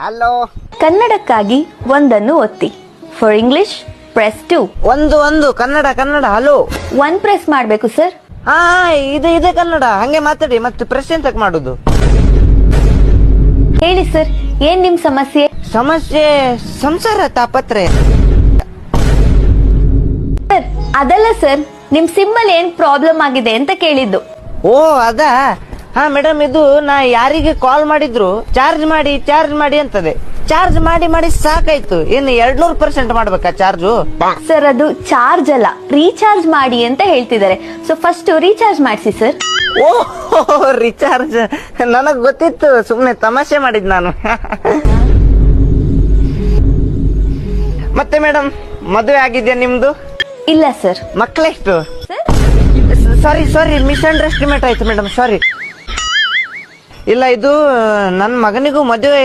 Hello. ಕನ್ನಡಕ್ಕಾಗಿ ಒಂದನ್ನು ಒತ್ತಿ. For English press 2. ಒಂದು ಕನ್ನಡ ಹಲೋ. 1 ಪ್ರೆಸ್ ಮಾಡ್ಬೇಕು ಸರ್. ಹಾ ಇದೆ ಕನ್ನಡ, ಹಂಗೆ ಮಾತಾಡಿ. ಮತ್ತೆ ಪ್ರಶ್ನೆ ಎಂತಕ್ ಮಾಡುದು? ಹೇಳಿ ಸರ್, ಏನ್ ನಿಮ್ ಸಮಸ್ಯೆ? ಸಮಸ್ಯೆ ಸಂಸಾರ ತಾಪತ್ರೆ. ಸರ್ ಅದಲ್ಲ ಸರ್, ನಿಮ್ ಸಿಮ್ ಅಲ್ಲಿ ಏನ್ ಪ್ರಾಬ್ಲಮ್ ಆಗಿದೆ ಅಂತ ಕೇಳಿದ್ದು. ಓ ಅದಾ? ಹಾ ಮೇಡಮ್, ಇದು ನಾ ಯಾರಿಗೆ ಕಾಲ್ ಮಾಡಿದ್ರು ಚಾರ್ಜ್ ಮಾಡಿ ಅಂತದೆ. ಚಾರ್ಜ್ ಮಾಡಿ ಸಾಕಾಯ್ತು. ಇನ್ನು 200% ಮಾಡ್ಬೇಕಾ ಚಾರ್ಜು? ಸರ್ ಅದು ಚಾರ್ಜ್ ಅಲ್ಲ, ರೀಚಾರ್ಜ್ ಮಾಡಿ ಅಂತ ಹೇಳ್ತಿದ್ದಾರೆ. ಸೊ ಫಸ್ಟ್ ರೀಚಾರ್ಜ್ ಮಾಡಿಸಿ ಸರ್. ಓ ರಿಚಾರ್ಜ್ ನನಗ್ ಗೊತ್ತಿತ್ತು, ಸುಮ್ನೆ ತಮಾಷೆ ಮಾಡಿದ್ ನಾನು. ಮತ್ತೆ ಮೇಡಮ್, ಮದುವೆ ಆಗಿದ್ಯಾ ನಿಮ್ದು? ಇಲ್ಲ ಸರ್. ಮಕ್ಕಳೆಷ್ಟು? ಸರ್ ಸಾರಿ ಮಿಸ್ಅಂಡರ್ಸ್ಟಿಮೇಟ್ ಆಯ್ತು ಮೇಡಮ್, ಸಾರಿ. ಇಲ್ಲ, ಇದು ನನ್ನ ಮಗನಿಗೂ ಮದುವೆ